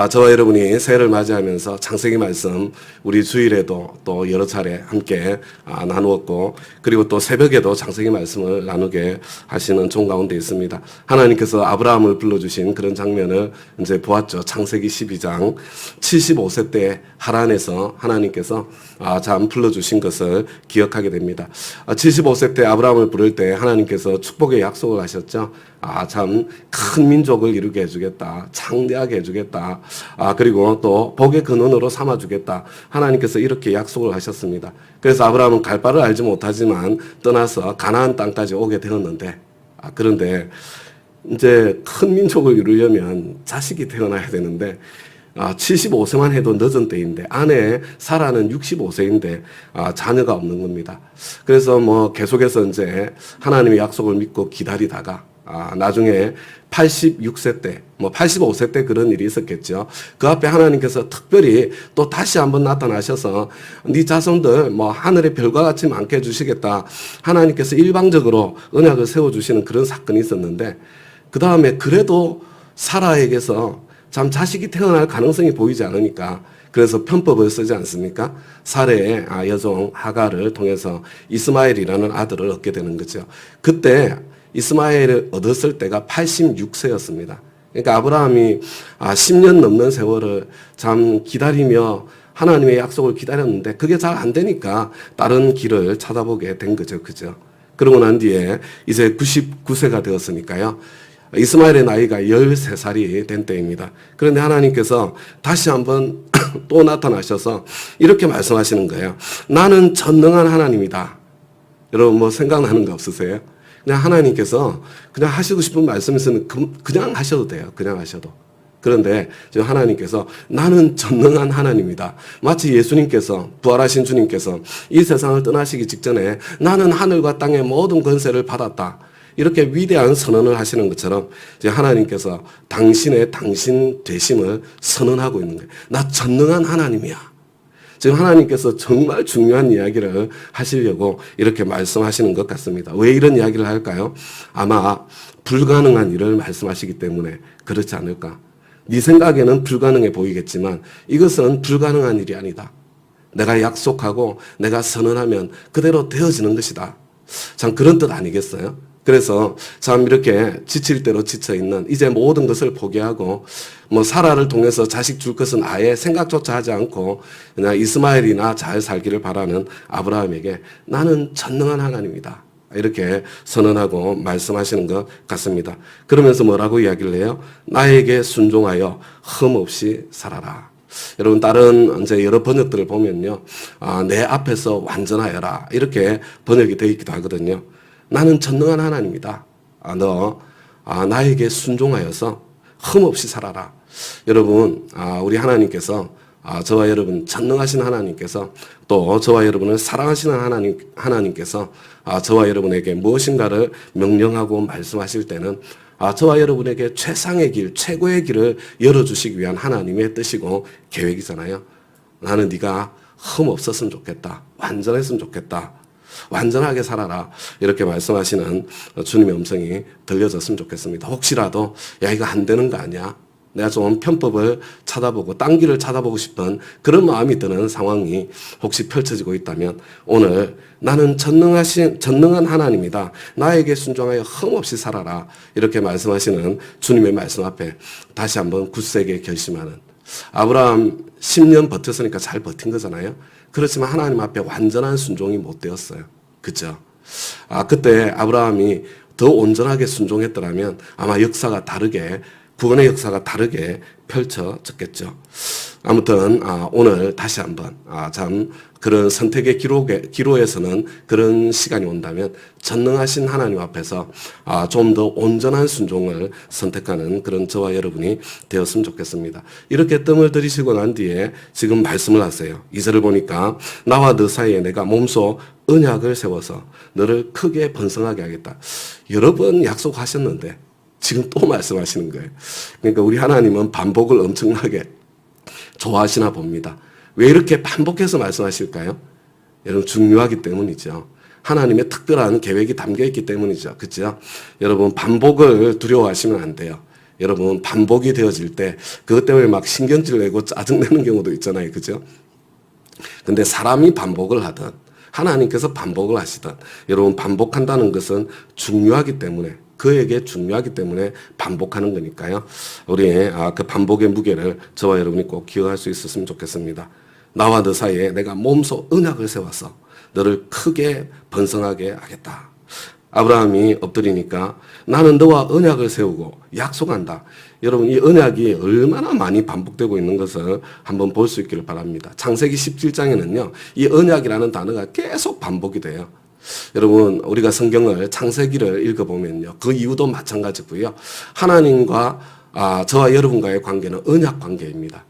저와 여러분이 새해를 맞이하면서 창세기 말씀 우리 주일에도 또 여러 차례 함께 나누었고, 그리고 또 새벽에도 창세기 말씀을 나누게 하시는 종 가운데 있습니다. 하나님께서 아브라함을 불러주신 그런 장면을 이제 보았죠. 창세기 12장 75세 때 하란에서 하나님께서 참 불러주신 것을 기억하게 됩니다. 75세 때 아브라함을 부를 때 하나님께서 축복의 약속을 하셨죠. 참 큰 민족을 이루게 해주겠다. 창대하게 해주겠다. 그리고 또 복의 근원으로 삼아주겠다. 하나님께서 이렇게 약속을 하셨습니다. 그래서 아브라함은 갈 바를 알지 못하지만 떠나서 가나안 땅까지 오게 되었는데, 그런데 이제 큰 민족을 이루려면 자식이 태어나야 되는데 75세만 해도 늦은 때인데, 아내 사라는 65세인데 자녀가 없는 겁니다. 그래서 계속해서 이제 하나님의 약속을 믿고 기다리다가 나중에 86세 때, 85세 때 그런 일이 있었겠죠. 그 앞에 하나님께서 특별히 또 다시 한번 나타나셔서 네 자손들 하늘의 별과 같이 많게 해주시겠다. 하나님께서 일방적으로 언약을 세워주시는 그런 사건이 있었는데, 그 다음에 그래도 사라에게서 참 자식이 태어날 가능성이 보이지 않으니까 그래서 편법을 쓰지 않습니까? 사레의 여종 하가를 통해서 이스마엘이라는 아들을 얻게 되는 거죠. 그때 이스마엘을 얻었을 때가 86세였습니다. 그러니까 아브라함이 10년 넘는 세월을 참 기다리며 하나님의 약속을 기다렸는데 그게 잘 안 되니까 다른 길을 찾아보게 된 거죠. 그죠? 그러고 난 뒤에 이제 99세가 되었으니까요. 이스마엘의 나이가 13살이 된 때입니다. 그런데 하나님께서 다시 한번 또 나타나셔서 이렇게 말씀하시는 거예요. 나는 전능한 하나님이다. 여러분 생각나는 거 없으세요? 그냥 하나님께서 그냥 하시고 싶은 말씀 있으면 그냥 하셔도 돼요. 그냥 하셔도. 그런데 지금 하나님께서 나는 전능한 하나님이다. 마치 예수님께서, 부활하신 주님께서 이 세상을 떠나시기 직전에 나는 하늘과 땅의 모든 권세를 받았다. 이렇게 위대한 선언을 하시는 것처럼 이제 하나님께서 당신 되심을 선언하고 있는 거예요. 나 전능한 하나님이야. 지금 하나님께서 정말 중요한 이야기를 하시려고 이렇게 말씀하시는 것 같습니다. 왜 이런 이야기를 할까요? 아마 불가능한 일을 말씀하시기 때문에 그렇지 않을까. 네 생각에는 불가능해 보이겠지만 이것은 불가능한 일이 아니다. 내가 약속하고 내가 선언하면 그대로 되어지는 것이다. 참 그런 뜻 아니겠어요? 그래서 참 이렇게 지칠 대로 지쳐있는 이제 모든 것을 포기하고 사라를 통해서 자식 줄 것은 아예 생각조차 하지 않고 그냥 이스마엘이나 잘 살기를 바라는 아브라함에게 나는 전능한 하나님이다. 이렇게 선언하고 말씀하시는 것 같습니다. 그러면서 뭐라고 이야기를 해요? 나에게 순종하여 흠없이 살아라. 여러분 다른 이제 여러 번역들을 보면요. 내 앞에서 완전하여라. 이렇게 번역이 되어 있기도 하거든요. 나는 전능한 하나님이다. 너 나에게 순종하여서 흠없이 살아라. 여러분 우리 하나님께서 저와 여러분 전능하신 하나님께서 또 저와 여러분을 사랑하시는 하나님께서 저와 여러분에게 무엇인가를 명령하고 말씀하실 때는 저와 여러분에게 최상의 길, 최고의 길을 열어주시기 위한 하나님의 뜻이고 계획이잖아요. 나는 네가 흠 없었으면 좋겠다. 완전했으면 좋겠다. 완전하게 살아라. 이렇게 말씀하시는 주님의 음성이 들려졌으면 좋겠습니다. 혹시라도 야 이거 안 되는 거 아니야? 내가 좀 편법을 찾아보고 딴 길을 찾아보고 싶은 그런 마음이 드는 상황이 혹시 펼쳐지고 있다면 오늘 나는 전능한 하나님이다. 나에게 순종하여 흠없이 살아라. 이렇게 말씀하시는 주님의 말씀 앞에 다시 한번 굳세게 결심하는 아브라함 10년 버텼으니까 잘 버틴 거잖아요. 그렇지만 하나님 앞에 완전한 순종이 못 되었어요. 그죠? 그때 아브라함이 더 온전하게 순종했더라면 아마 역사가 다르게 구원의 역사가 다르게 펼쳐졌겠죠. 아무튼 오늘 다시 한번 참 그런 선택의 기로에서는 그런 시간이 온다면 전능하신 하나님 앞에서 좀 더 온전한 순종을 선택하는 그런 저와 여러분이 되었으면 좋겠습니다. 이렇게 뜸을 들이시고 난 뒤에 지금 말씀을 하세요. 2절을 보니까 나와 너 사이에 내가 몸소 언약을 세워서 너를 크게 번성하게 하겠다. 여러 번 약속하셨는데 지금 또 말씀하시는 거예요. 그러니까 우리 하나님은 반복을 엄청나게 좋아하시나 봅니다. 왜 이렇게 반복해서 말씀하실까요? 여러분 중요하기 때문이죠. 하나님의 특별한 계획이 담겨 있기 때문이죠. 그렇죠? 여러분 반복을 두려워하시면 안 돼요. 여러분 반복이 되어질 때 그것 때문에 막 신경질 내고 짜증내는 경우도 있잖아요. 그죠? 근데 사람이 반복을 하든 하나님께서 반복을 하시든 여러분 반복한다는 것은 중요하기 때문에 그에게 중요하기 때문에 반복하는 거니까요. 우리 그 반복의 무게를 저와 여러분이 꼭 기억할 수 있었으면 좋겠습니다. 나와 너 사이에 내가 몸소 언약을 세워서 너를 크게 번성하게 하겠다. 아브라함이 엎드리니까 나는 너와 언약을 세우고 약속한다. 여러분 이 언약이 얼마나 많이 반복되고 있는 것을 한번 볼 수 있기를 바랍니다. 창세기 17장에는요. 이 언약이라는 단어가 계속 반복이 돼요. 여러분 우리가 성경을 창세기를 읽어보면요. 그 이유도 마찬가지고요. 하나님과 저와 여러분과의 관계는 언약 관계입니다.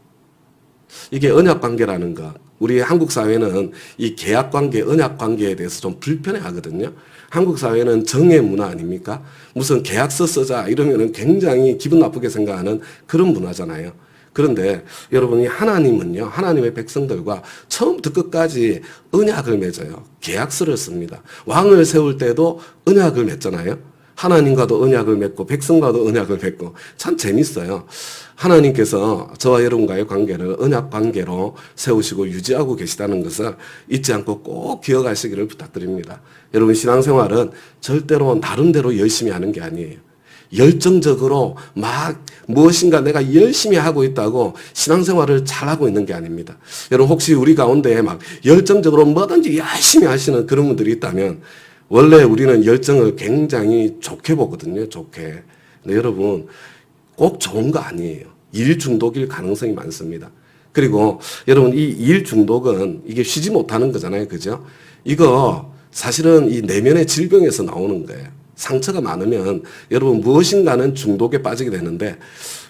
이게 언약 관계라는 것. 우리 한국 사회는 이 계약 관계, 언약 관계에 대해서 좀 불편해 하거든요. 한국 사회는 정의 문화 아닙니까? 무슨 계약서 쓰자 이러면은 굉장히 기분 나쁘게 생각하는 그런 문화잖아요. 그런데 여러분이 하나님은요, 하나님의 백성들과 처음부터 끝까지 언약을 맺어요. 계약서를 씁니다. 왕을 세울 때도 언약을 맺잖아요. 하나님과도 언약을 맺고 백성과도 언약을 맺고 참 재밌어요. 하나님께서 저와 여러분과의 관계를 언약 관계로 세우시고 유지하고 계시다는 것을 잊지 않고 꼭 기억하시기를 부탁드립니다. 여러분 신앙생활은 절대로 나름대로 열심히 하는 게 아니에요. 열정적으로 막 무엇인가 내가 열심히 하고 있다고 신앙생활을 잘하고 있는 게 아닙니다. 여러분 혹시 우리 가운데 막 열정적으로 뭐든지 열심히 하시는 그런 분들이 있다면 원래 우리는 열정을 굉장히 좋게 보거든요. 좋게. 근데 여러분 꼭 좋은 거 아니에요. 일 중독일 가능성이 많습니다. 그리고 여러분 이 일 중독은 이게 쉬지 못하는 거잖아요. 그죠? 이거 사실은 이 내면의 질병에서 나오는 거예요. 상처가 많으면 여러분 무엇인가는 중독에 빠지게 되는데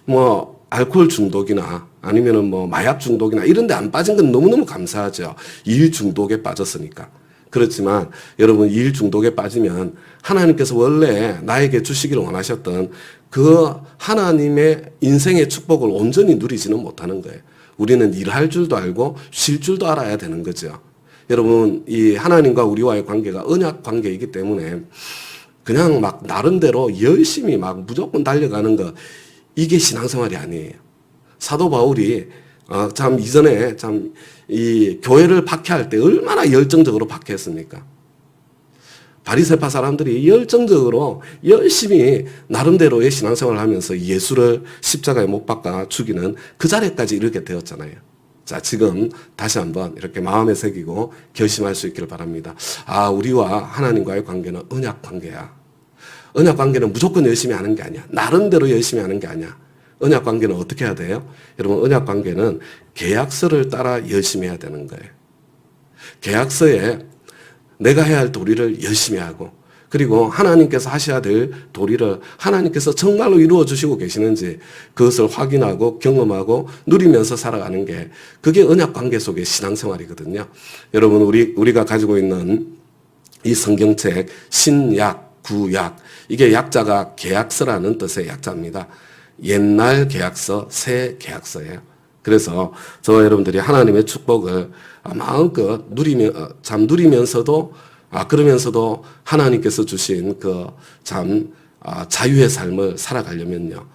뭐 알코올 중독이나 아니면은 뭐 마약 중독이나 이런 데 안 빠진 건 너무너무 감사하죠. 일 중독에 빠졌으니까. 그렇지만 여러분 일 중독에 빠지면 하나님께서 원래 나에게 주시기를 원하셨던 그 하나님의 인생의 축복을 온전히 누리지는 못하는 거예요. 우리는 일할 줄도 알고 쉴 줄도 알아야 되는 거죠. 여러분 이 하나님과 우리와의 관계가 언약 관계이기 때문에 그냥 막 나름대로 열심히 막 무조건 달려가는 거 이게 신앙생활이 아니에요. 사도 바울이 참 이전에 참 이 교회를 박해할 때 얼마나 열정적으로 박해했습니까? 바리새파 사람들이 열정적으로 열심히 나름대로의 신앙생활을 하면서 예수를 십자가에 못 박아 죽이는 그 자리까지 이르게 되었잖아요. 자, 지금 다시 한번 이렇게 마음에 새기고 결심할 수 있기를 바랍니다. 우리와 하나님과의 관계는 언약 관계야. 언약 관계는 무조건 열심히 하는 게 아니야. 나름대로 열심히 하는 게 아니야. 언약 관계는 어떻게 해야 돼요? 여러분, 언약 관계는 계약서를 따라 열심히 해야 되는 거예요. 계약서에 내가 해야 할 도리를 열심히 하고, 그리고 하나님께서 하셔야 될 도리를 하나님께서 정말로 이루어 주시고 계시는지 그것을 확인하고 경험하고 누리면서 살아가는 게 그게 언약 관계 속의 신앙생활이거든요. 여러분, 우리가 가지고 있는 이 성경책 신약, 구약, 이게 약자가 계약서라는 뜻의 약자입니다. 옛날 계약서, 새 계약서예요. 그래서 저와 여러분들이 하나님의 축복을 마음껏 누리면서도 그러면서도 하나님께서 주신 그 자유의 삶을 살아가려면요.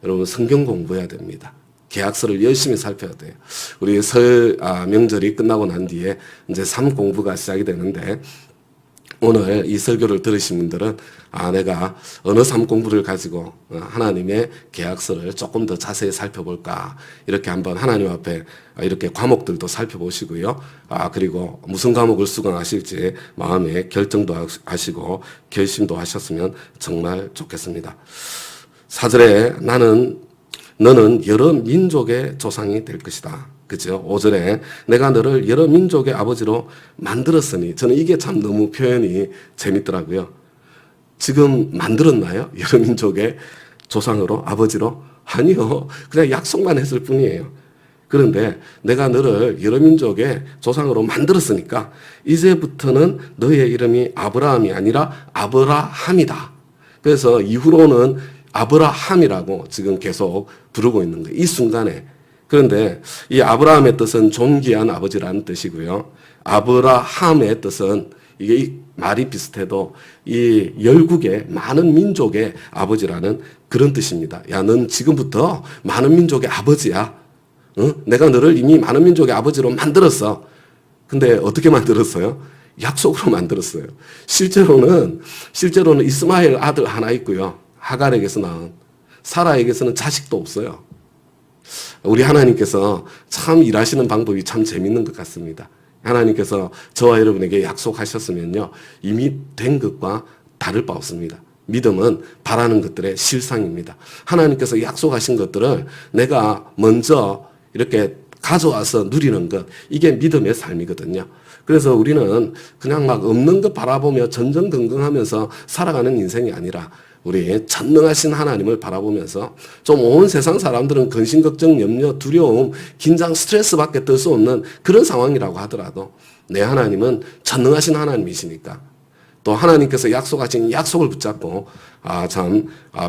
여러분 성경 공부해야 됩니다. 계약서를 열심히 살펴야 돼요. 우리 설 명절이 끝나고 난 뒤에 이제 삶 공부가 시작이 되는데 오늘 이 설교를 들으신 분들은 내가 어느 삶 공부를 가지고 하나님의 계약서를 조금 더 자세히 살펴볼까 이렇게 한번 하나님 앞에 이렇게 과목들도 살펴보시고요. 그리고 무슨 과목을 수강하실지 마음에 결정도 하시고 결심도 하셨으면 정말 좋겠습니다. 4절에 너는 여러 민족의 조상이 될 것이다. 그죠? 5절에 내가 너를 여러 민족의 아버지로 만들었으니 저는 이게 참 너무 표현이 재밌더라고요. 지금 만들었나요? 여러 민족의 조상으로 아버지로? 아니요. 그냥 약속만 했을 뿐이에요. 그런데 내가 너를 여러 민족의 조상으로 만들었으니까 이제부터는 너의 이름이 아브라함이 아니라 아브라함이다. 그래서 이후로는 아브라함이라고 지금 계속 부르고 있는 거예요. 이 순간에. 그런데 이 아브라함의 뜻은 존귀한 아버지라는 뜻이고요. 아브라함의 뜻은 이게 말이 비슷해도 이 열국의 많은 민족의 아버지라는 그런 뜻입니다. 야, 넌 지금부터 많은 민족의 아버지야. 응? 내가 너를 이미 많은 민족의 아버지로 만들었어. 근데 어떻게 만들었어요? 약속으로 만들었어요. 실제로는 이스마엘 아들 하나 있고요. 하갈에게서 낳은 사라에게서는 자식도 없어요. 우리 하나님께서 참 일하시는 방법이 참 재밌는 것 같습니다. 하나님께서 저와 여러분에게 약속하셨으면요, 이미 된 것과 다를 바 없습니다. 믿음은 바라는 것들의 실상입니다. 하나님께서 약속하신 것들을 내가 먼저 이렇게 가져와서 누리는 것, 이게 믿음의 삶이거든요. 그래서 우리는 그냥 막 없는 것 바라보며 전전긍긍하면서 살아가는 인생이 아니라 우리 전능하신 하나님을 바라보면서 좀 온 세상 사람들은 근심, 걱정, 염려, 두려움, 긴장, 스트레스밖에 뜰 수 없는 그런 상황이라고 하더라도 내 하나님은 전능하신 하나님이시니까 또 하나님께서 약속하신 약속을 붙잡고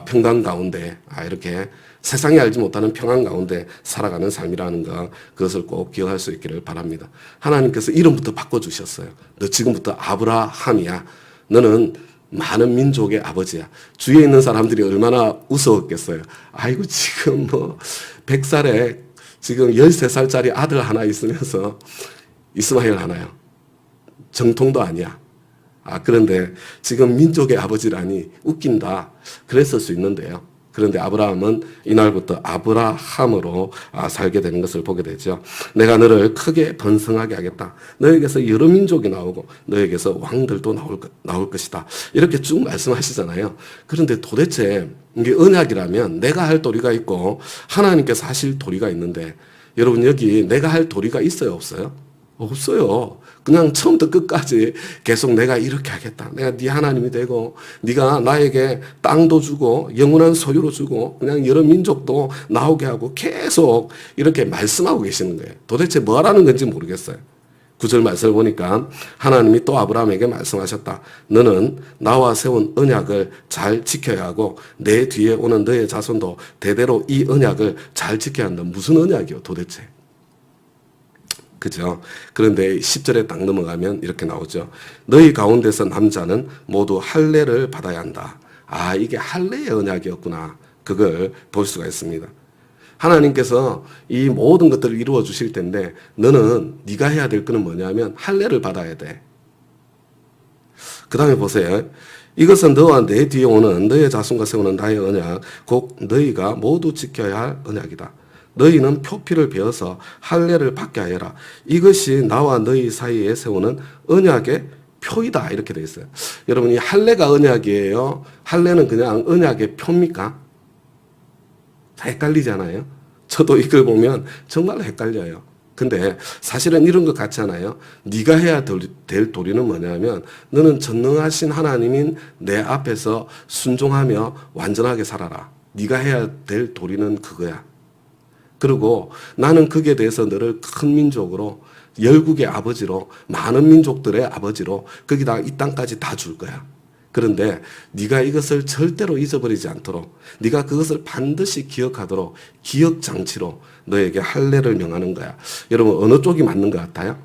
평강 가운데 이렇게 세상이 알지 못하는 평안 가운데 살아가는 삶이라는 것, 그것을 꼭 기억할 수 있기를 바랍니다. 하나님께서 이름부터 바꿔주셨어요. 너 지금부터 아브라함이야. 너는 많은 민족의 아버지야. 주위에 있는 사람들이 얼마나 웃어했겠어요. 아이고, 지금 100살에 지금 13살짜리 아들 하나 있으면서 이스마엘 하나요. 정통도 아니야. 그런데 지금 민족의 아버지라니 웃긴다. 그랬을 수 있는데요. 그런데 아브라함은 이날부터 아브라함으로 살게 되는 것을 보게 되죠. 내가 너를 크게 번성하게 하겠다. 너에게서 여러 민족이 나오고 너에게서 왕들도 나올 것이다. 이렇게 쭉 말씀하시잖아요. 그런데 도대체 이게 언약이라면 내가 할 도리가 있고 하나님께서 하실 도리가 있는데, 여러분 여기 내가 할 도리가 있어요, 없어요? 없어요. 그냥 처음부터 끝까지 계속 내가 이렇게 하겠다. 내가 네 하나님이 되고 네가 나에게 땅도 주고 영원한 소유로 주고 그냥 여러 민족도 나오게 하고 계속 이렇게 말씀하고 계시는 거예요. 도대체 뭐 하라는 건지 모르겠어요. 9절 말씀을 보니까 하나님이 또 아브라함에게 말씀하셨다. 너는 나와 세운 언약을 잘 지켜야 하고 내 뒤에 오는 너의 자손도 대대로 이 언약을 잘 지켜야 한다. 무슨 언약이요 도대체? 그죠? 그런데 10절에 딱 넘어가면 이렇게 나오죠. 너희 가운데서 남자는 모두 할례를 받아야 한다. 이게 할례의 언약이었구나. 그걸 볼 수가 있습니다. 하나님께서 이 모든 것들을 이루어 주실 텐데 너는 네가 해야 될 거는 뭐냐면 할례를 받아야 돼. 그 다음에 보세요. 이것은 너와 내 뒤에 오는 너의 자손과 세우는 나의 언약, 곧 너희가 모두 지켜야 할 언약이다. 너희는 표피를 베어서 할례를 받게 하여라. 이것이 나와 너희 사이에 세우는 언약의 표이다. 이렇게 되어 있어요. 여러분, 이 할례가 언약이에요? 할례는 그냥 언약의 표입니까? 헷갈리잖아요. 저도 이걸 보면 정말 헷갈려요. 근데 사실은 이런 것 같지 않아요? 네가 해야 될 도리는 뭐냐면 너는 전능하신 하나님인 내 앞에서 순종하며 완전하게 살아라. 네가 해야 될 도리는 그거야. 그리고 나는 거기에 대해서 너를 큰 민족으로, 열국의 아버지로, 많은 민족들의 아버지로 거기다 이 땅까지 다 줄 거야. 그런데 네가 이것을 절대로 잊어버리지 않도록, 네가 그것을 반드시 기억하도록 기억장치로 너에게 할례를 명하는 거야. 여러분, 어느 쪽이 맞는 것 같아요?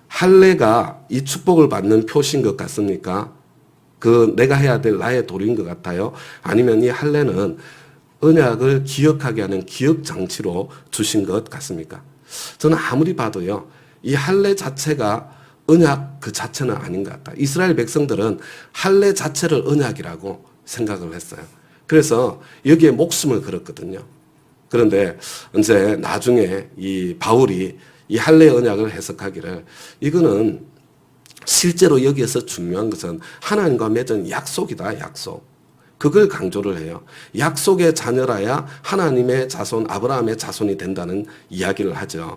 할례가 이 축복을 받는 표시인 것 같습니까? 내가 해야 될 나의 도리인 것 같아요? 아니면 이 할례는 언약을 기억하게 하는 기억장치로 주신 것 같습니까? 저는 아무리 봐도요, 이 할례 자체가 언약 그 자체는 아닌 것 같다. 이스라엘 백성들은 할례 자체를 언약이라고 생각을 했어요. 그래서 여기에 목숨을 걸었거든요. 그런데 이제 나중에 이 바울이 이 할례 언약을 해석하기를, 이거는 실제로 여기에서 중요한 것은 하나님과 맺은 약속이다, 약속. 그걸 강조를 해요. 약속의 자녀라야 하나님의 자손, 아브라함의 자손이 된다는 이야기를 하죠.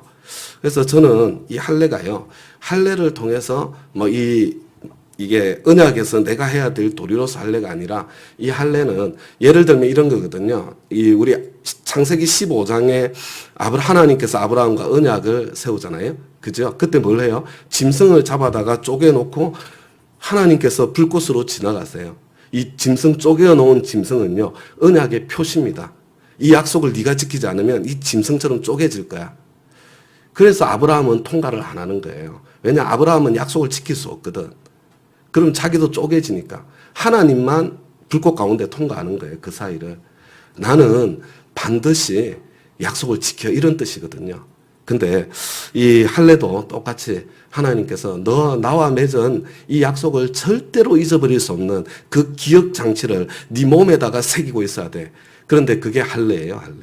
그래서 저는 이 할례가요, 할례를 통해서 이게 언약에서 내가 해야 될 도리로서 할례가 아니라, 이 할례는 예를 들면 이런 거거든요. 우리 창세기 15장에 하나님께서 아브라함과 언약을 세우잖아요. 그죠? 그때 뭘 해요? 짐승을 잡아다가 쪼개놓고 하나님께서 불꽃으로 지나가세요. 이 짐승 쪼개어 놓은 짐승은요, 언약의 표시입니다. 이 약속을 네가 지키지 않으면 이 짐승처럼 쪼개질 거야. 그래서 아브라함은 통과를 안 하는 거예요. 왜냐, 아브라함은 약속을 지킬 수 없거든. 그럼 자기도 쪼개지니까 하나님만 불꽃 가운데 통과하는 거예요. 그 사이를. 나는 반드시 약속을 지켜 이런 뜻이거든요. 근데 이 할례도 똑같이 하나님께서 너 나와 맺은 이 약속을 절대로 잊어버릴 수 없는 그 기억 장치를 네 몸에다가 새기고 있어야 돼. 그런데 그게 할례예요, 할례.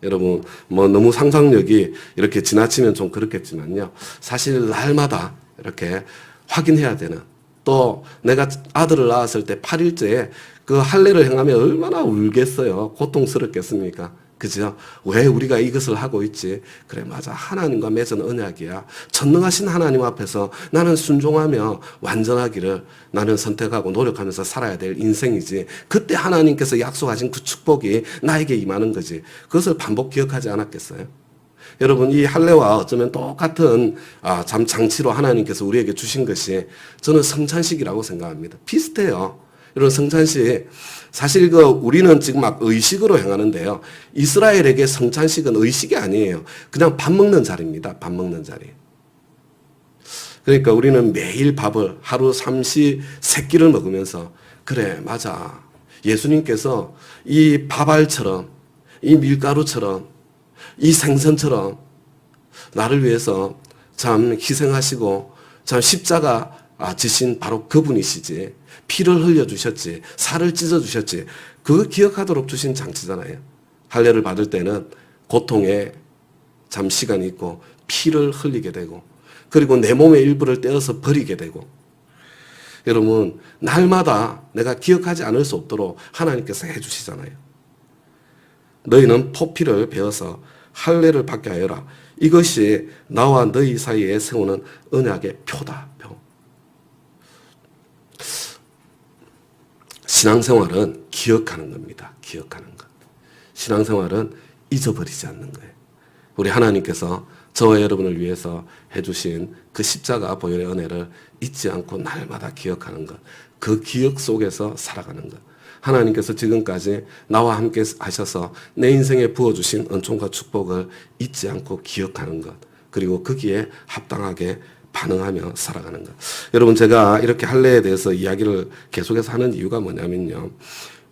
여러분 뭐 너무 상상력이 이렇게 지나치면 좀 그렇겠지만요. 사실 날마다 이렇게 확인해야 되는, 또 내가 아들을 낳았을 때 8일째에 그 할례를 행하면 얼마나 울겠어요. 고통스럽겠습니까? 그죠? 왜 우리가 이것을 하고 있지? 그래, 맞아. 하나님과 맺은 언약이야. 전능하신 하나님 앞에서 나는 순종하며 완전하기를 나는 선택하고 노력하면서 살아야 될 인생이지. 그때 하나님께서 약속하신 그 축복이 나에게 임하는 거지. 그것을 반복 기억하지 않았겠어요? 여러분, 이 할례와 어쩌면 똑같은 참 장치로 하나님께서 우리에게 주신 것이 저는 성찬식이라고 생각합니다. 비슷해요. 이런 성찬식, 사실 우리는 지금 막 의식으로 행하는데요. 이스라엘에게 성찬식은 의식이 아니에요. 그냥 밥 먹는 자리입니다. 밥 먹는 자리. 그러니까 우리는 매일 밥을 하루 3끼를 먹으면서, 그래, 맞아. 예수님께서 이 밥알처럼, 이 밀가루처럼, 이 생선처럼 나를 위해서 참 희생하시고 참 십자가 지신 바로 그분이시지. 피를 흘려주셨지. 살을 찢어주셨지. 그거 기억하도록 주신 장치잖아요. 할례를 받을 때는 고통에 참 시간이 있고 피를 흘리게 되고, 그리고 내 몸의 일부를 떼어서 버리게 되고. 여러분, 날마다 내가 기억하지 않을 수 없도록 하나님께서 해주시잖아요. 너희는 포피를 베어서 할례를 받게 하여라. 이것이 나와 너희 사이에 세우는 언약의 표다. 표. 신앙생활은 기억하는 겁니다. 기억하는 것. 신앙생활은 잊어버리지 않는 거예요. 우리 하나님께서 저와 여러분을 위해서 해주신 그 십자가 보혈의 은혜를 잊지 않고 날마다 기억하는 것. 그 기억 속에서 살아가는 것. 하나님께서 지금까지 나와 함께 하셔서 내 인생에 부어주신 은총과 축복을 잊지 않고 기억하는 것. 그리고 거기에 합당하게 반응하며 살아가는 것. 여러분, 제가 이렇게 할례에 대해서 이야기를 계속해서 하는 이유가 뭐냐면요.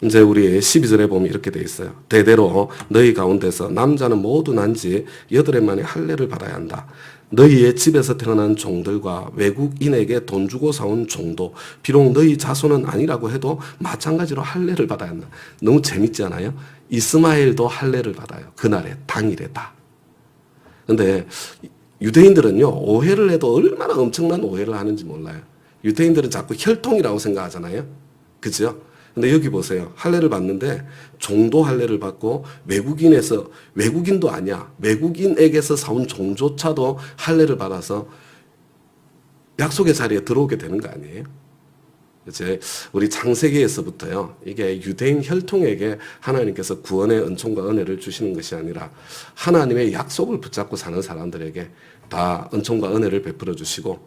이제 우리 12절에 보면 이렇게 돼 있어요. 대대로 너희 가운데서 남자는 모두 난지 8해 만에 할례를 받아야 한다. 너희의 집에서 태어난 종들과 외국인에게 돈 주고 사온 종도 비록 너희 자손은 아니라고 해도 마찬가지로 할례를 받아야 한다. 너무 재밌지 않아요? 이스마엘도 할례를 받아요. 그날에 당일에 다. 근데 유대인들은요, 오해를 해도 얼마나 엄청난 오해를 하는지 몰라요. 유대인들은 자꾸 혈통이라고 생각하잖아요. 그죠? 근데 여기 보세요. 할례를 받는데 종도 할례를 받고 외국인도 아니야. 외국인에게서 사온 종조차도 할례를 받아서 약속의 자리에 들어오게 되는 거 아니에요? 이제 우리 창세기에서부터요. 이게 유대인 혈통에게 하나님께서 구원의 은총과 은혜를 주시는 것이 아니라 하나님의 약속을 붙잡고 사는 사람들에게 다 은총과 은혜를 베풀어 주시고,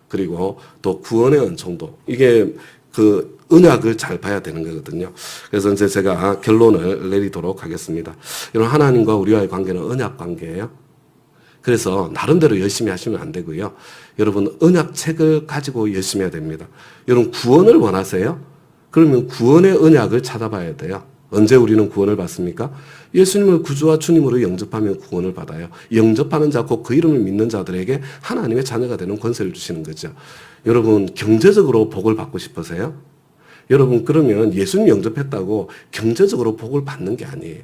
그리고 또 구원의 은총도, 이게 그 언약을 잘 봐야 되는 거거든요. 그래서 이제 제가 결론을 내리도록 하겠습니다. 여러분, 하나님과 우리와의 관계는 언약 관계예요. 그래서 나름대로 열심히 하시면 안 되고요. 여러분, 언약책을 가지고 열심히 해야 됩니다. 여러분, 구원을 원하세요? 그러면 구원의 언약을 찾아봐야 돼요. 언제 우리는 구원을 받습니까? 예수님을 구주와 주님으로 영접하면 구원을 받아요. 영접하는 자, 곧 그 이름을 믿는 자들에게 하나님의 자녀가 되는 권세를 주시는 거죠. 여러분, 경제적으로 복을 받고 싶으세요? 여러분, 그러면 예수님 영접했다고 경제적으로 복을 받는 게 아니에요.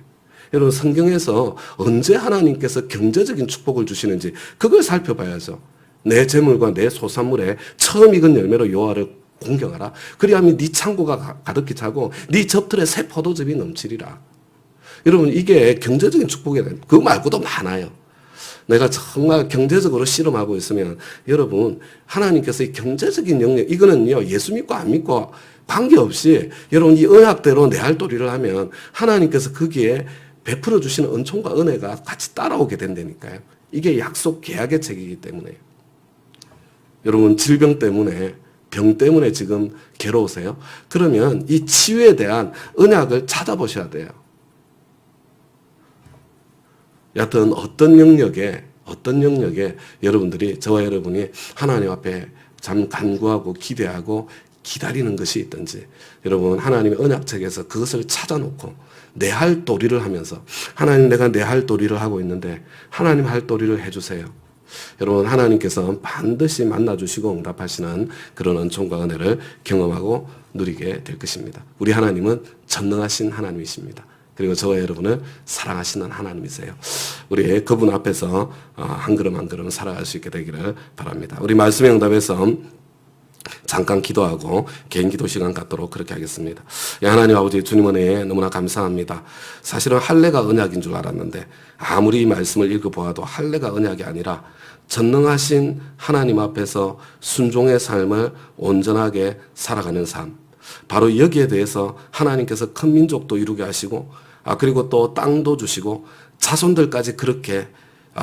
여러분, 성경에서 언제 하나님께서 경제적인 축복을 주시는지 그걸 살펴봐야죠. 내 재물과 내 소산물에 처음 익은 열매로 여호와를 공경하라. 그리하면 네 창고가 가득히 차고 네 접틀에 새 포도즙이 넘치리라. 여러분, 이게 경제적인 축복이에요. 그거 말고도 많아요. 내가 정말 경제적으로 씨름하고 있으면 여러분, 하나님께서 이 경제적인 영역, 이거는요, 예수 믿고 안 믿고 관계없이 여러분 이 언약대로 내 할 도리를 하면 하나님께서 거기에 베풀어 주시는 은총과 은혜가 같이 따라오게 된다니까요. 이게 약속 계약의 책이기 때문에. 여러분, 질병 때문에, 병 때문에 지금 괴로우세요? 그러면 이 치유에 대한 언약을 찾아보셔야 돼요. 여하튼 어떤 영역에 여러분들이, 저와 여러분이 하나님 앞에 참 간구하고 기대하고 기다리는 것이 있든지, 여러분 하나님의 언약책에서 그것을 찾아놓고 내 할 도리를 하면서, 하나님 내가 내 할 도리를 하고 있는데 하나님 할 도리를 해주세요. 여러분 하나님께서 반드시 만나주시고 응답하시는 그런 은총과 은혜를 경험하고 누리게 될 것입니다. 우리 하나님은 전능하신 하나님이십니다. 그리고 저와 여러분을 사랑하시는 하나님이세요. 우리 그분 앞에서 한 걸음 한 걸음 살아갈 수 있게 되기를 바랍니다. 우리 말씀의 응답에서 잠깐 기도하고 개인 기도 시간 갖도록 그렇게 하겠습니다. 하나님 아버지, 주님 은혜에 너무나 감사합니다. 사실은 할례가 언약인 줄 알았는데 아무리 이 말씀을 읽어보아도 할례가 언약이 아니라 전능하신 하나님 앞에서 순종의 삶을 온전하게 살아가는 삶, 바로 여기에 대해서 하나님께서 큰 민족도 이루게 하시고, 그리고 또 땅도 주시고 자손들까지 그렇게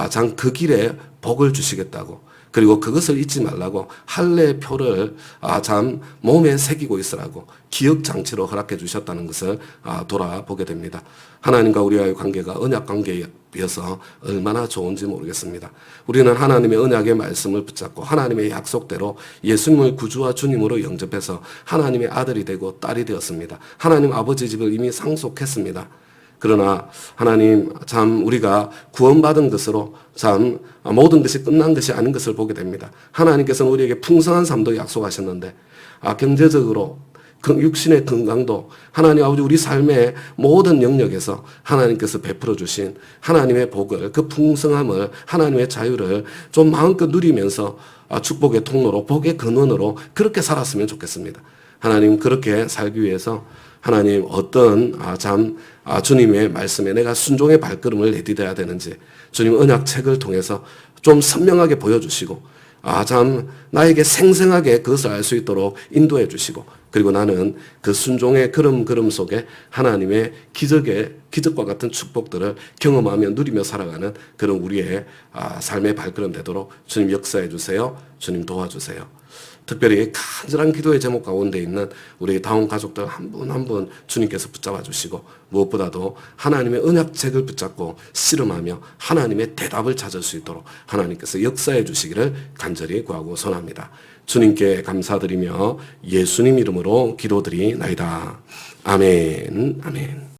장 그 길에 복을 주시겠다고, 그리고 그것을 잊지 말라고 할례의 표를 참 몸에 새기고 있으라고 기억 장치로 허락해 주셨다는 것을 돌아보게 됩니다. 하나님과 우리와의 관계가 언약 관계여서 얼마나 좋은지 모르겠습니다. 우리는 하나님의 언약의 말씀을 붙잡고 하나님의 약속대로 예수님을 구주와 주님으로 영접해서 하나님의 아들이 되고 딸이 되었습니다. 하나님 아버지 집을 이미 상속했습니다. 그러나 하나님, 참 우리가 구원받은 것으로 참 모든 것이 끝난 것이 아닌 것을 보게 됩니다. 하나님께서는 우리에게 풍성한 삶도 약속하셨는데 경제적으로 육신의 건강도 하나님 아버지 우리 삶의 모든 영역에서 하나님께서 베풀어 주신 하나님의 복을, 그 풍성함을, 하나님의 자유를 좀 마음껏 누리면서 축복의 통로로, 복의 근원으로 그렇게 살았으면 좋겠습니다. 하나님, 그렇게 살기 위해서 하나님 어떤 주님의 말씀에 내가 순종의 발걸음을 내디뎌야 되는지 주님 언약책을 통해서 좀 선명하게 보여주시고 나에게 생생하게 그것을 알 수 있도록 인도해 주시고, 그리고 나는 그 순종의 걸음 속에 하나님의 기적과 같은 축복들을 경험하며 누리며 살아가는 그런 우리의 삶의 발걸음 되도록 주님 역사해 주세요. 주님 도와주세요. 특별히 간절한 기도의 제목 가운데 있는 우리 다운 가족들 한 분 한 분 주님께서 붙잡아 주시고, 무엇보다도 하나님의 언약책을 붙잡고 씨름하며 하나님의 대답을 찾을 수 있도록 하나님께서 역사해 주시기를 간절히 구하고 선합니다. 주님께 감사드리며 예수님 이름으로 기도드리나이다. 아멘. 아멘.